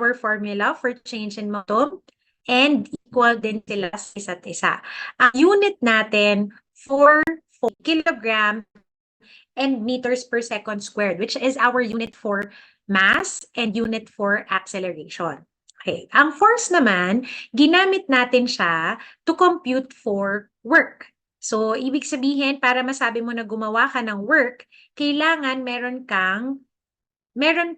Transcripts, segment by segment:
our formula for change in momentum and equal din sila sa isa't isa. Ang unit natin for kilogram and meters per second squared, which is our unit for mass and unit for acceleration. Okay. Ang force naman, ginamit natin siya to compute for work. So, ibig sabihin, para masabi mo na gumawa ka ng work, kailangan meron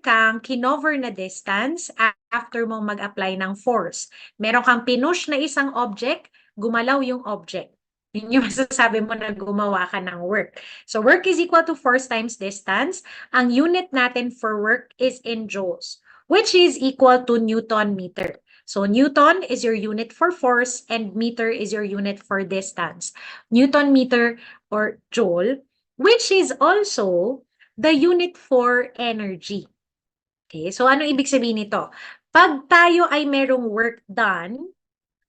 kang kinover na distance after mo mag-apply ng force. Meron kang pinush na isang object, gumalaw yung object. Yun yung masasabi mo na gumawa ka ng work. So work is equal to force times distance. Ang unit natin for work is in joules, which is equal to Newton meter. So Newton is your unit for force and meter is your unit for distance. Newton meter or joule, which is also the unit for energy. Okay, so ano ibig sabihin nito? Pag tayo ay merong work done,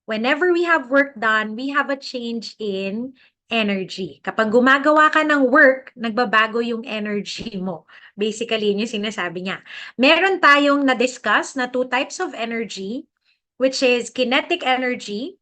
whenever we have work done, we have a change in energy. Kapag gumagawa ka ng work, nagbabago yung energy mo. Basically, yun yung sinasabi niya. Meron tayong na-discuss na two types of energy, which is kinetic energy.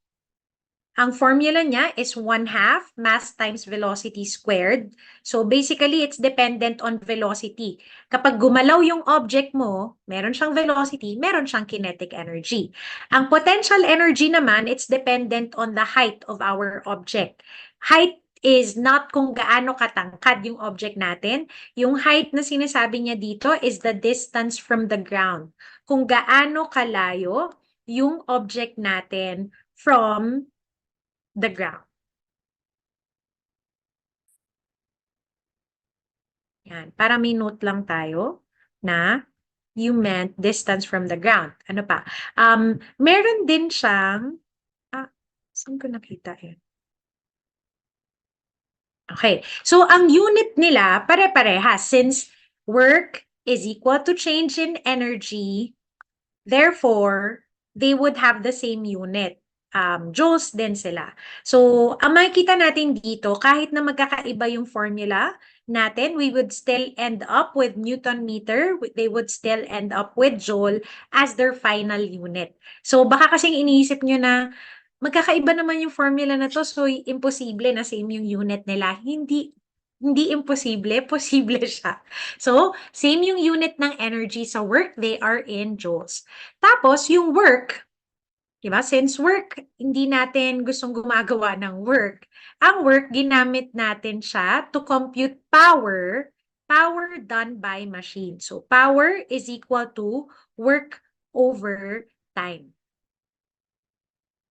Ang formula niya is 1/2 mass times velocity squared. So basically, it's dependent on velocity. Kapag gumalaw yung object mo, meron siyang velocity, meron siyang kinetic energy. Ang potential energy naman, it's dependent on the height of our object. Height is not kung gaano katangkad yung object natin. Yung height na sinasabi niya dito is the distance from the ground. Kung gaano kalayo yung object natin from the ground. Yan. Para may note lang tayo na you meant distance from the ground. Ano pa? Meron din siyang, saan ko nakita yun? Okay. So, ang unit nila, pare-parehas. Since work is equal to change in energy, therefore, they would have the same unit. Joules din sila. So, ang makikita natin dito, kahit na magkakaiba yung formula natin, we would still end up with Newton meter. They would still end up with joule as their final unit. So, baka kasing iniisip nyo na magkakaiba naman yung formula na to, so imposible na same yung unit nila. Hindi imposible, posible siya. So, same yung unit ng energy sa work, they are in joules. Tapos, yung work, diba? Since work, hindi natin gustong gumagawa ng work. Ang work, ginamit natin siya to compute power done by machine. So, power is equal to work over time.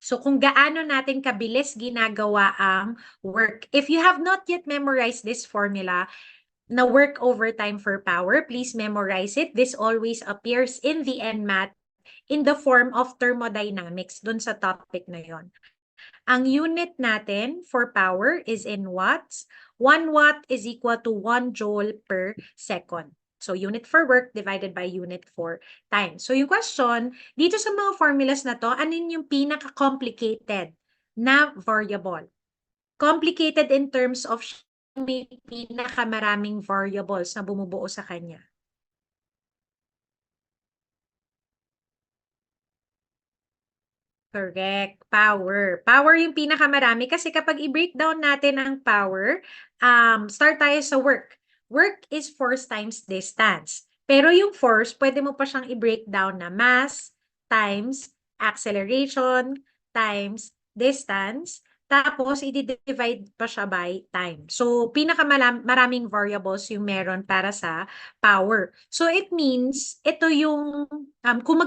So, kung gaano natin kabilis ginagawa ang work. If you have not yet memorized this formula, na work over time for power, please memorize it. This always appears in the NMAT in the form of thermodynamics dun sa topic na yon. Ang unit natin for power is in watts. 1 watt is equal to 1 joule per second. So, unit for work divided by unit for time. So, yung question, dito sa mga formulas na to, ano yung pinaka-complicated na variable? Complicated in terms of may pinakamaraming variables na bumubuo sa kanya. Correct. Power. Power yung pinakamarami kasi kapag i-breakdown natin ang power, start tayo sa work. Work is force times distance. Pero yung force, pwede mo pa siyang i-breakdown na mass times acceleration times distance. Tapos, i-divide pa siya by time. So, pinakamaraming variables yung meron para sa power. So, it means, ito yung, kung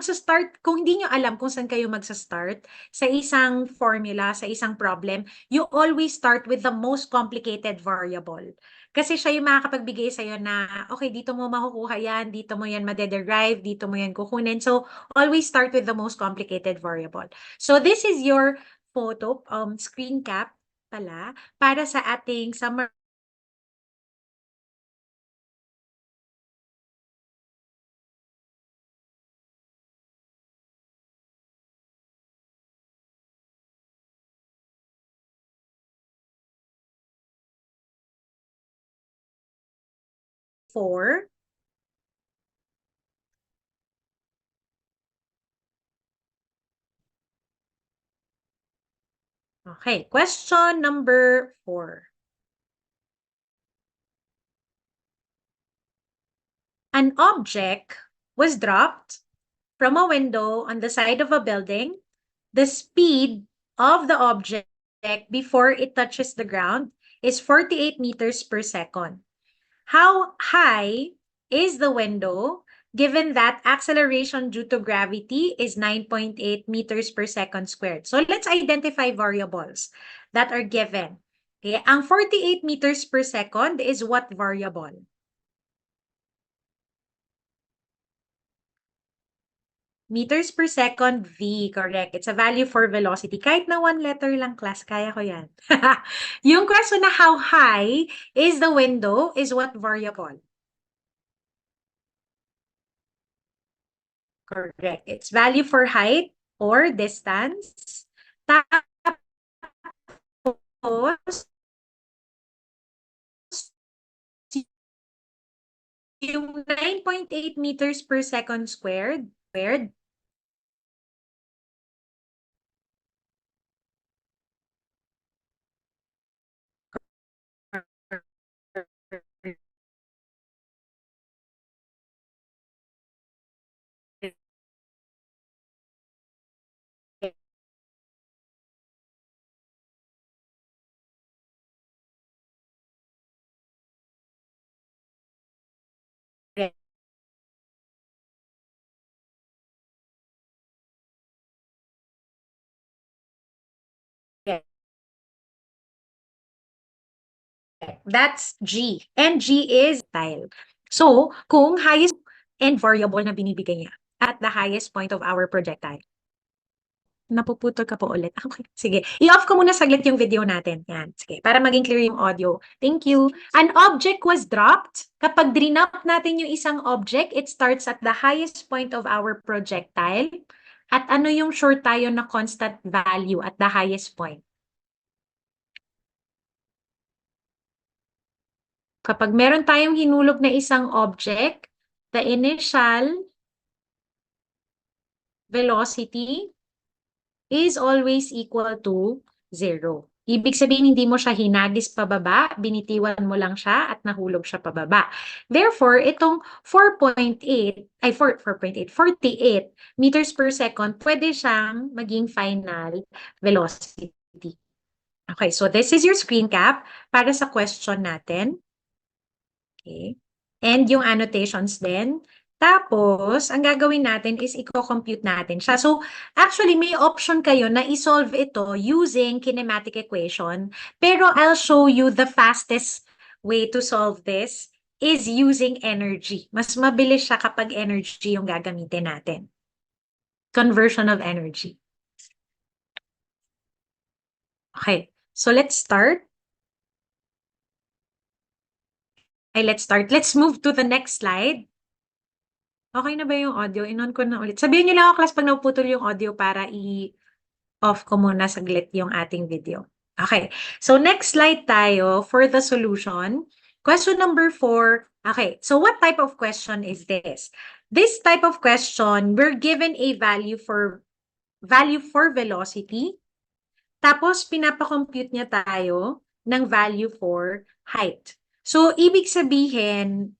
kung hindi nyo alam kung saan kayo magsa-start sa isang formula, sa isang problem, you always start with the most complicated variable. Kasi siya yung makakapagbigay sa'yo na, okay, dito mo makukuha yan, dito mo yan madederive, dito mo yan kukunin. So, always start with the most complicated variable. So, this is your photo, screen cap pala, para sa ating summary. For Okay, question number 4. An object was dropped from a window on the side of a building. The speed of the object before it touches the ground is 48 meters per second. How high is the window given that acceleration due to gravity is 9.8 meters per second squared? So let's identify variables that are given. Okay, ang 48 meters per second is what variable? Meters per second, V, correct. It's a value for velocity. Kahit na one letter lang, class, kaya ko yan. Yung question na how high is the window is what variable? Correct. It's value for height or distance. Tapos, yung 9.8 meters per second squared, that's G. And G is tile. So, kung highest and variable na binibigay niya at the highest point of our projectile. Napuputol ka po ulit. Okay, sige. I-off ko muna saglit yung video natin. Yan, sige. Para maging clear yung audio. Thank you. An object was dropped. Kapag drinop natin yung isang object, it starts at the highest point of our projectile. At ano yung sure tayo na constant value at the highest point? Kapag meron tayong hinulog na isang object, the initial velocity is always equal to 0. Ibig sabihin, hindi mo siya hinagis pababa, binitiwan mo lang siya at nahulog siya pababa. Therefore, itong 48 meters per second, pwede siyang maging final velocity. Okay, so this is your screen cap para sa question natin. Okay. And yung annotations din. Tapos, ang gagawin natin is i-compute natin siya. So, actually, may option kayo na i-solve ito using kinematic equation. Pero I'll show you the fastest way to solve this is using energy. Mas mabilis siya kapag energy yung gagamitin natin. Conversion of energy. Okay, so let's start. Let's move to the next slide. Okay na ba yung audio? In-on ko na ulit. Sabihin niyo lang ako, class, pag napuputol yung audio para i-off ko muna saglit yung ating video. Okay. So, next slide tayo for the solution. Question number 4. Okay. So, what type of question is this? This type of question, we're given a value for velocity. Tapos, pinapakompute niya tayo ng value for height. So, ibig sabihin,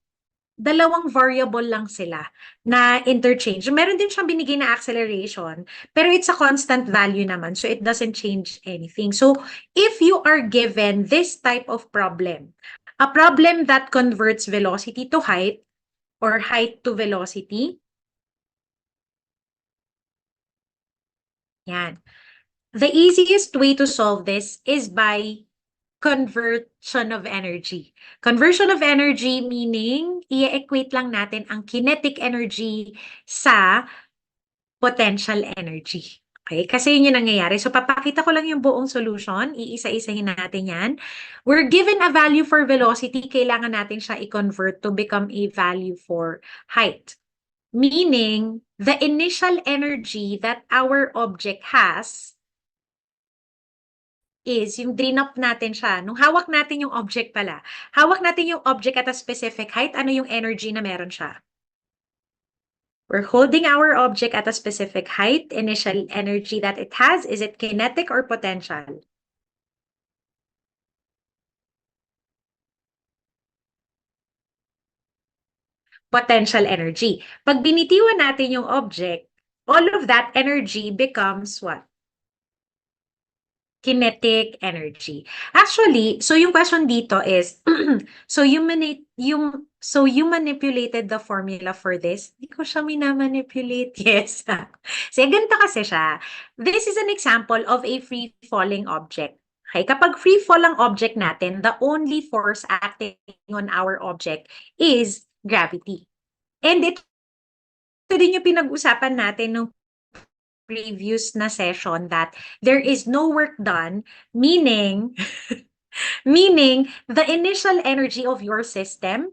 dalawang variable lang sila na interchange. Meron din siyang binigay na acceleration, pero it's a constant value naman, so it doesn't change anything. So, if you are given this type of problem, a problem that converts velocity to height or height to velocity, yan. The easiest way to solve this is by conversion of energy. Conversion of energy meaning, i-equate lang natin ang kinetic energy sa potential energy. Okay? Kasi yun yung nangyayari. So, papakita ko lang yung buong solution. Iisa-isahin natin yan. We're given a value for velocity. Kailangan natin siya i-convert to become a value for height. Meaning, the initial energy that our object has is yung drinop natin siya. Nung hawak natin yung object pala, hawak natin yung object at a specific height, ano yung energy na meron siya? We're holding our object at a specific height. Initial energy that it has, is it kinetic or potential? potential energy. Pag binitiwan natin yung object, all of that energy becomes what? Kinetic energy. Actually, so yung question dito is, so you manipulated the formula for this? Hindi ko siya minamanipulate. Yes. So, ganito kasi siya. This is an example of a free-falling object. Okay, kapag free fall ang object natin, the only force acting on our object is gravity. And ito din yung pinag-usapan natin nung previous na session that there is no work done, meaning meaning the initial energy of your system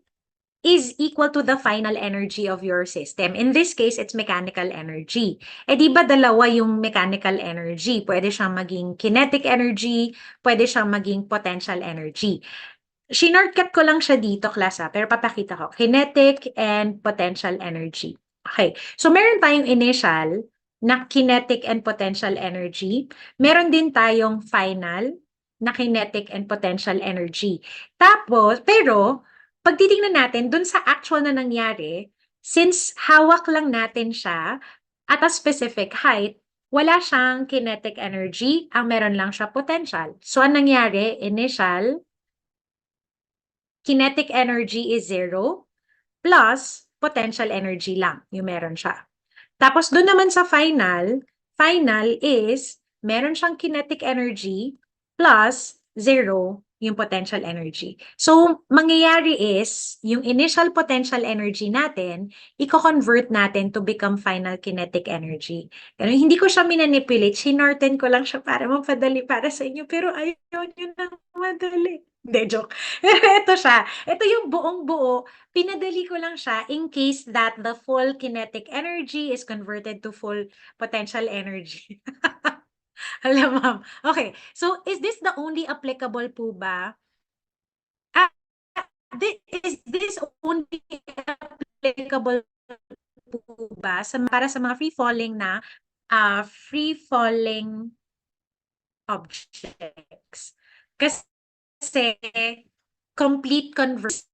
is equal to the final energy of your system. In this case, it's mechanical energy. Eh di ba dalawa yung mechanical energy? Pwede siyang maging kinetic energy, pwede siyang maging potential energy. Shinortcut ko lang siya dito, class pero papakita ko. Kinetic and potential energy. Okay. So, meron tayong initial na kinetic and potential energy. Meron din tayong final na kinetic and potential energy. Tapos, pero, pag titingnan natin, dun sa actual na nangyari, since hawak lang natin siya at a specific height, wala siyang kinetic energy, ang meron lang siya potential. So, ang nangyari, initial, kinetic energy is 0 plus potential energy lang yung meron siya. Tapos doon naman sa final, final is meron siyang kinetic energy plus 0 yung potential energy. So, mangyayari is, yung initial potential energy natin, i-convert natin to become final kinetic energy. Pero hindi ko siya minanipulate, sinorten ko lang siya para mapadali para sa inyo, pero ayaw nyo nang madali. Hindi, joke. Pero ito siya. Ito yung buong buo. Pinadali ko lang siya in case that the full kinetic energy is converted to full potential energy. Alam, ma'am. Okay. So, is this the only applicable po ba? Ah, is this only applicable po ba para sa mga free-falling na free-falling objects? Kasi complete conversion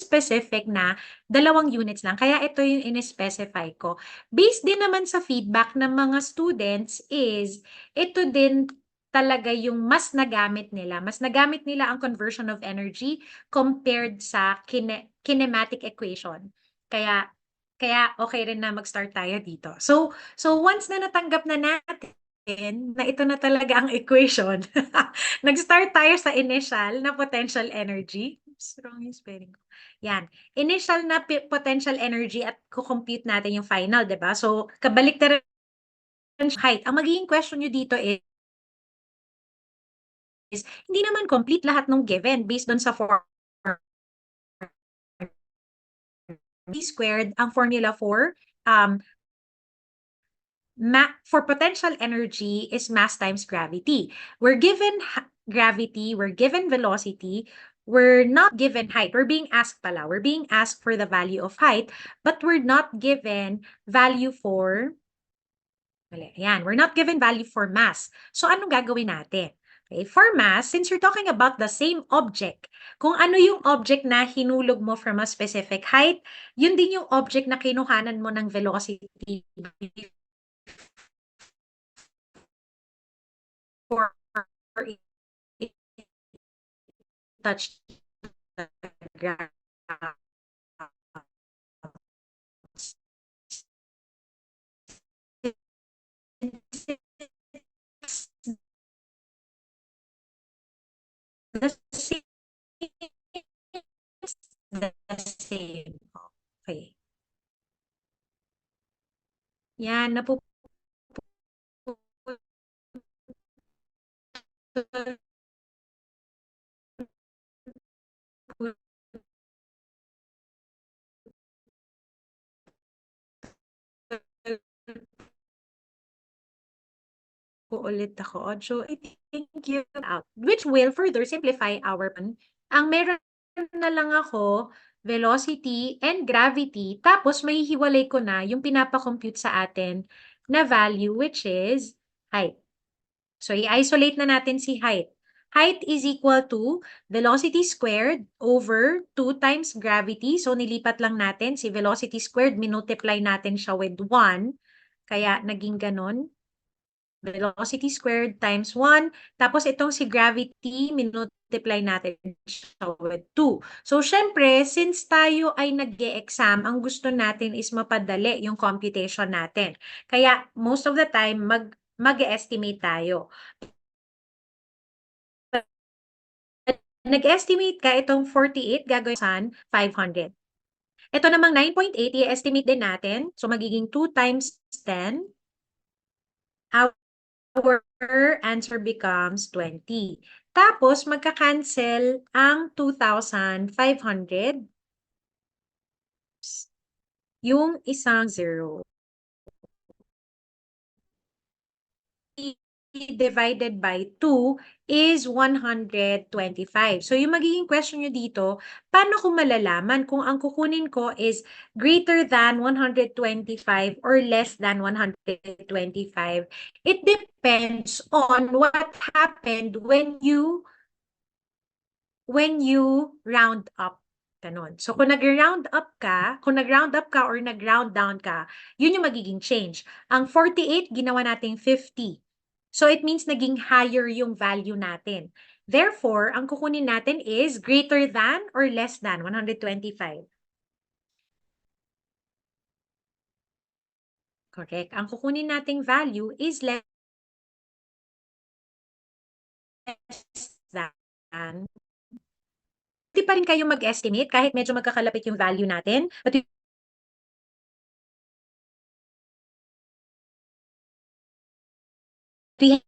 specific na 2 units lang. Kaya ito yung in-specify ko. Based din naman sa feedback ng mga students is, ito din talaga yung mas nagamit nila. Mas nagamit nila ang conversion of energy compared sa kinematic equation. Kaya okay rin na mag-start tayo dito. So once na natanggap na natin na ito na talaga ang equation, nag-start tayo sa initial na potential energy. Wrong yung spelling ko. Yan. Initial na potential energy at kukompute natin yung final, di ba? So, kabaliktaran height. Ang magiging question nyo dito is hindi naman complete lahat ng given based on sa squared, ang formula for potential energy is mass times gravity. We're given gravity, we're given velocity, we're not given height. We're being asked we're being asked for the value of height, but we're not given value for, we're not given value for mass. So, anong gagawin natin? Okay, for mass, since you're talking about the same object, kung ano yung object na hinulog mo from a specific height, yun din yung object na kinuhanan mo ng velocity for touch the ground. The same. The same. Okay. Yan, ulit ako. So, I think you out, which will further simplify our plan. Ang meron na lang ako, velocity and gravity, tapos mahihiwalay ko na yung pinapakompute sa atin na value, which is height. So, i-isolate na natin si height. Height is equal to velocity squared over 2 times gravity. So, nilipat lang natin si velocity squared, minultiply natin siya with 1. Kaya, naging ganon. Velocity squared times 1. Tapos, itong si gravity, minultiply natin siya with 2. So, syempre, since tayo ay nag-e-exam, ang gusto natin is mapadali yung computation natin. Kaya, most of the time, mag-estimate tayo. Nag-estimate ka itong 48, gagawin saan? 500. Ito namang 9.8, i-estimate din natin. So, magiging 2 times 10. Our answer becomes 20. Tapos, magka-cancel ang 2,500. Yung isang zero. Divided by 2 is 125. So, yung magiging question nyo dito, paano ko malalaman kung ang kukunin ko is greater than 125 or less than 125? It depends on what happened when you round up. Ganon. So, kung nag-round up ka, or nag-round down ka, yun yung magiging change. Ang 48, ginawa nating 50. So, it means naging higher yung value natin. Therefore, ang kukunin natin is greater than or less than 125. Correct. Ang kukunin nating value is less than. Hindi pa rin kayo mag-estimate kahit medyo magkakalapit yung value natin. But we